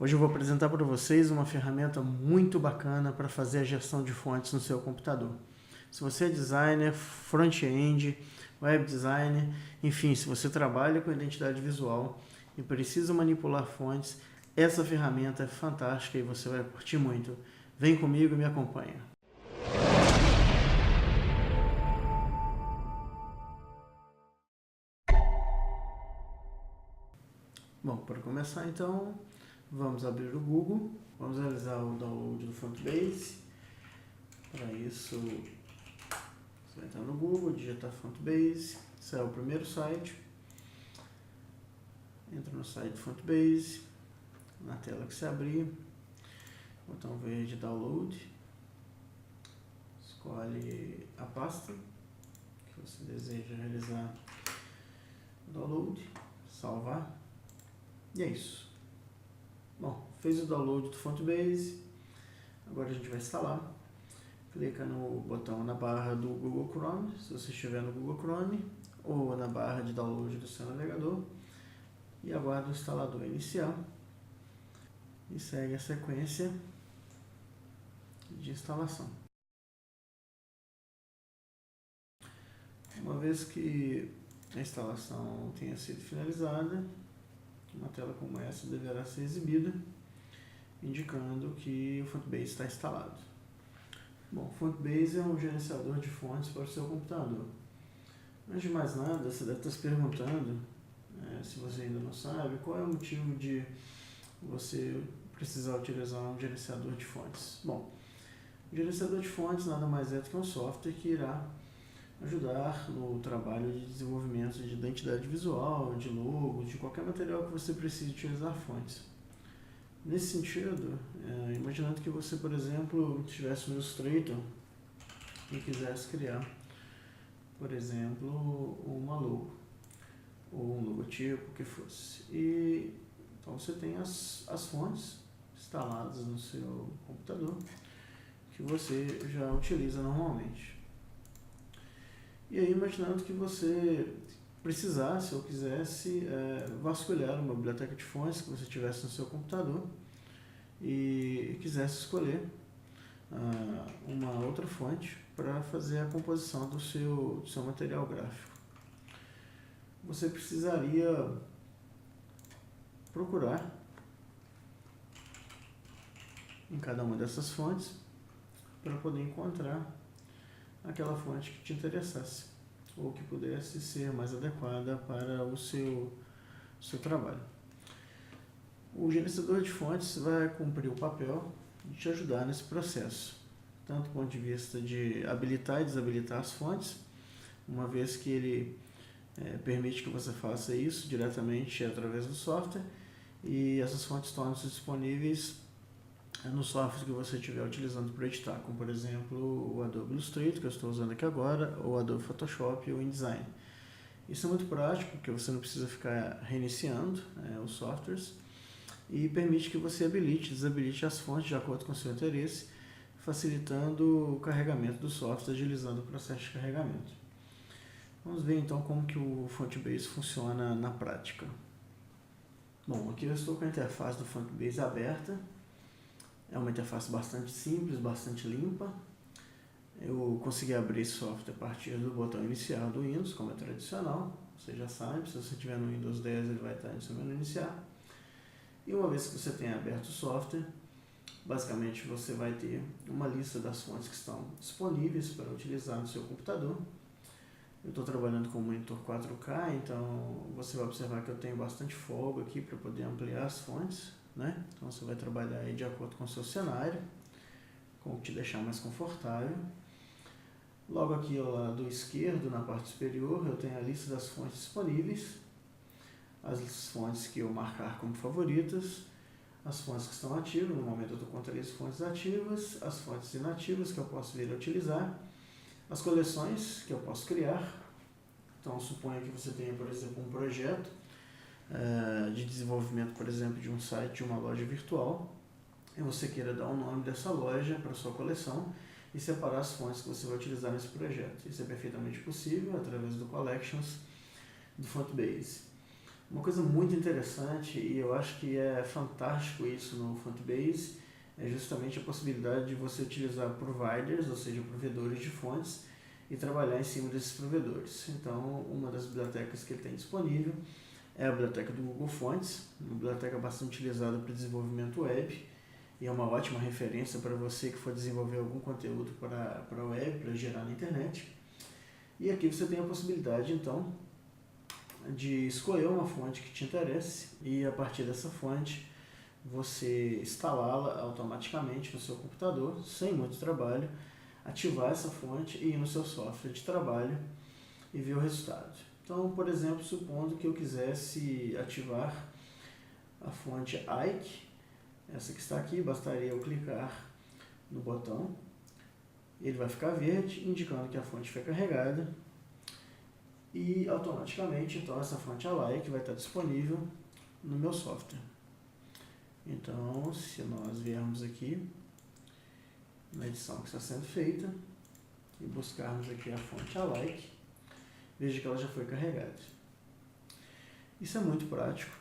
Hoje eu vou apresentar para vocês uma ferramenta muito bacana para fazer a gestão de fontes no seu computador. Se você é designer, front-end, web designer, enfim, se você trabalha com identidade visual e precisa manipular fontes, essa ferramenta é fantástica e você vai curtir muito. Vem comigo e me acompanha. Bom, para começar então, vamos abrir o Google, vamos realizar o download do Fontbase. Para isso, você vai entrar no Google, digitar Fontbase, esse é o primeiro site. Entra no site do Fontbase, na tela que se abrir, botão verde Download, escolhe a pasta que você deseja realizar o download, salvar, e é isso. Bom, fez o download do Fontbase, agora a gente vai instalar. Clica no botão na barra do Google Chrome, se você estiver no Google Chrome, ou na barra de download do seu navegador, e aguarda o instalador iniciar e segue a sequência de instalação. Uma vez que a instalação tenha sido finalizada, uma tela como essa deverá ser exibida, indicando que o Fontbase está instalado. Bom, o Fontbase é um gerenciador de fontes para o seu computador. Antes de mais nada, você deve estar se perguntando, se você ainda não sabe, qual é o motivo de você precisar utilizar um gerenciador de fontes. Bom, o gerenciador de fontes nada mais é do que um software que irá ajudar no trabalho de desenvolvimento de identidade visual, de logos, de qualquer material que você precise utilizar fontes. Nesse sentido, imaginando que você, por exemplo, tivesse um Illustrator e quisesse criar, por exemplo, uma logo, ou um logotipo, o que fosse. Então você tem as fontes instaladas no seu computador, que você já utiliza normalmente. E aí, imaginando que você precisasse ou quisesse vasculhar uma biblioteca de fontes que você tivesse no seu computador e quisesse escolher uma outra fonte para fazer a composição do seu material gráfico. Você precisaria procurar em cada uma dessas fontes para poder encontrar aquela fonte que te interessasse ou que pudesse ser mais adequada para o seu trabalho. O gerenciador de fontes vai cumprir o papel de te ajudar nesse processo, tanto do ponto de vista de habilitar e desabilitar as fontes, uma vez que ele permite que você faça isso diretamente através do software, e essas fontes tornam-se disponíveis no software que você estiver utilizando para editar, como por exemplo o Adobe Illustrator, que eu estou usando aqui agora, ou o Adobe Photoshop ou o InDesign. Isso é muito prático, porque você não precisa ficar reiniciando os softwares, e permite que você habilite e desabilite as fontes de acordo com o seu interesse, facilitando o carregamento do software, agilizando o processo de carregamento. Vamos ver então como que o Fontbase funciona na prática. Bom, aqui eu estou com a interface do Fontbase aberta. É uma interface bastante simples, bastante limpa. Eu consegui abrir esse software a partir do botão iniciar do Windows, como é tradicional. Você já sabe, se você estiver no Windows 10, ele vai estar no seu menu iniciar. E uma vez que você tenha aberto o software, basicamente você vai ter uma lista das fontes que estão disponíveis para utilizar no seu computador. Eu estou trabalhando com um monitor 4K, então você vai observar que eu tenho bastante folga aqui para poder ampliar as fontes, né? Então você vai trabalhar aí de acordo com o seu cenário, com o que te deixar mais confortável. Logo aqui ao lado esquerdo, na parte superior, eu tenho a lista das fontes disponíveis, as fontes que eu marcar como favoritas, as fontes que estão ativas, no momento eu estou com 3 fontes ativas, as fontes inativas que eu posso vir a utilizar, as coleções que eu posso criar. Então suponha que você tenha, por exemplo, um projeto de desenvolvimento, por exemplo, de um site, de uma loja virtual, e você queira dar o nome dessa loja para a sua coleção e separar as fontes que você vai utilizar nesse projeto. Isso é perfeitamente possível através do Collections do Fontbase. Uma coisa muito interessante, e eu acho que é fantástico isso no Fontbase, é justamente a possibilidade de você utilizar providers, ou seja, provedores de fontes, e trabalhar em cima desses provedores. Então, uma das bibliotecas que ele tem disponível é a biblioteca do Google Fonts, uma biblioteca bastante utilizada para desenvolvimento web, e é uma ótima referência para você que for desenvolver algum conteúdo para a web, para gerar na internet. E aqui você tem a possibilidade, então, de escolher uma fonte que te interesse e a partir dessa fonte você instalá-la automaticamente no seu computador, sem muito trabalho, ativar essa fonte e ir no seu software de trabalho e ver o resultado. Então, por exemplo, supondo que eu quisesse ativar a fonte Ike, essa que está aqui, bastaria eu clicar no botão, ele vai ficar verde, indicando que a fonte foi carregada, e automaticamente então essa fonte Alike vai estar disponível no meu software. Então, se nós viermos aqui na edição que está sendo feita e buscarmos aqui a fonte Alike, veja que ela já foi carregada. Isso é muito prático,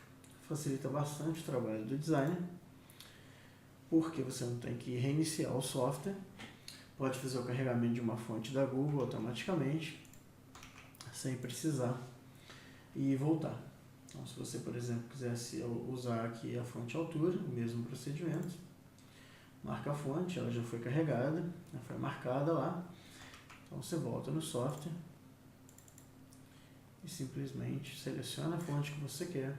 facilita bastante o trabalho do designer, porque você não tem que reiniciar o software, pode fazer o carregamento de uma fonte da Google automaticamente, sem precisar e voltar. Então, se você, por exemplo, quisesse usar aqui a fonte altura, o mesmo procedimento, marca a fonte, ela já foi carregada, já foi marcada lá, então você volta no software e simplesmente seleciona a fonte que você quer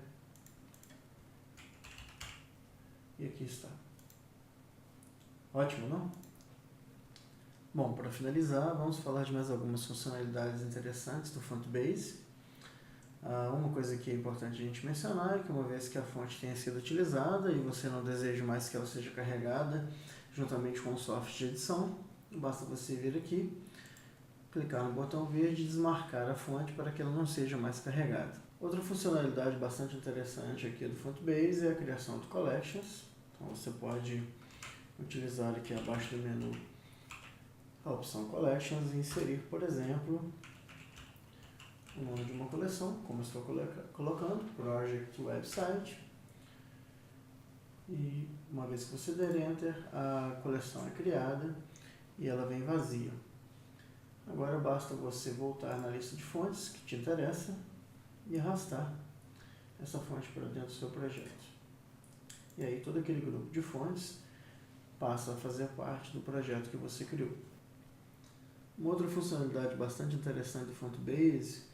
e aqui está. Ótimo, não? Bom, para finalizar, vamos falar de mais algumas funcionalidades interessantes do Fontbase. Uma coisa que é importante a gente mencionar é que uma vez que a fonte tenha sido utilizada e você não deseja mais que ela seja carregada juntamente com o software de edição, basta você vir aqui, clicar no botão verde e desmarcar a fonte para que ela não seja mais carregada. Outra funcionalidade bastante interessante aqui do Fontbase é a criação de collections. Então você pode utilizar aqui abaixo do menu a opção Collections e inserir, por exemplo, o nome de uma coleção, como eu estou colocando, Project Website, e uma vez que você der Enter, a coleção é criada e ela vem vazia. Agora basta você voltar na lista de fontes que te interessa e arrastar essa fonte para dentro do seu projeto. E aí todo aquele grupo de fontes passa a fazer parte do projeto que você criou. Uma outra funcionalidade bastante interessante do Fontbase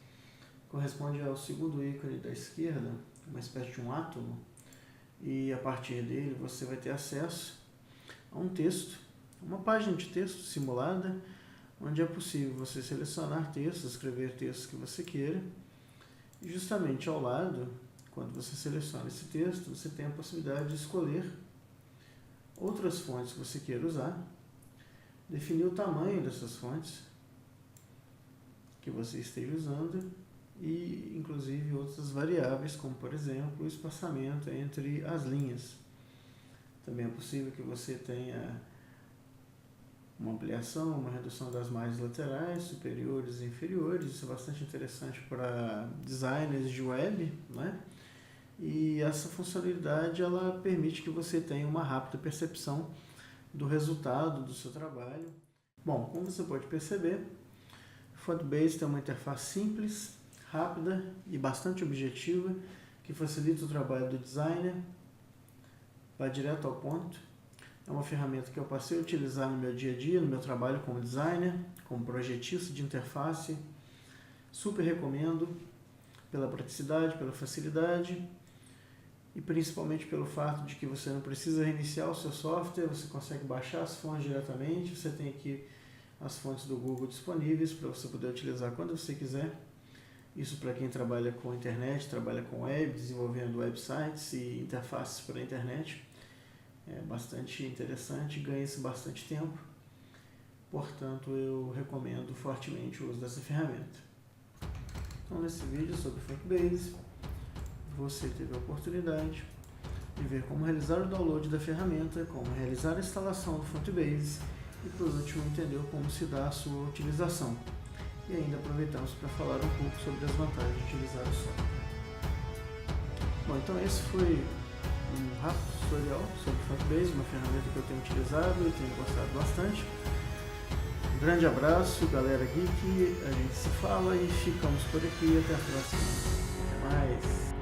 corresponde ao segundo ícone da esquerda, uma espécie de um átomo, e a partir dele você vai ter acesso a um texto, uma página de texto simulada, onde é possível você selecionar textos, escrever textos que você queira, e justamente ao lado, quando você seleciona esse texto, você tem a possibilidade de escolher outras fontes que você queira usar, definir o tamanho dessas fontes que você esteja usando e, inclusive, outras variáveis, como, por exemplo, o espaçamento entre as linhas. Também é possível que você tenha uma ampliação, uma redução das margens laterais, superiores e inferiores. Isso é bastante interessante para designers de web, né? E essa funcionalidade ela permite que você tenha uma rápida percepção do resultado do seu trabalho. Bom, como você pode perceber, o Fontbase tem uma interface simples, rápida e bastante objetiva, que facilita o trabalho do designer, vai direto ao ponto. É uma ferramenta que eu passei a utilizar no meu dia a dia, no meu trabalho como designer, como projetista de interface. Super recomendo pela praticidade, pela facilidade e principalmente pelo fato de que você não precisa reiniciar o seu software, você consegue baixar as fontes diretamente, você tem aqui as fontes do Google disponíveis para você poder utilizar quando você quiser. Isso para quem trabalha com internet, trabalha com web, desenvolvendo websites e interfaces para a internet. É bastante interessante, ganha-se bastante tempo. Portanto, eu recomendo fortemente o uso dessa ferramenta. Então, nesse vídeo sobre Fontbase, você teve a oportunidade de ver como realizar o download da ferramenta, como realizar a instalação do Fontbase e, por último, entender como se dá a sua utilização. E ainda aproveitamos para falar um pouco sobre as vantagens de utilizar o software. Bom, então esse foi um rápido tutorial sobre Frontbase, uma ferramenta que eu tenho utilizado e tenho gostado bastante. Um grande abraço, galera geek, a gente se fala e ficamos por aqui, até a próxima. Até mais!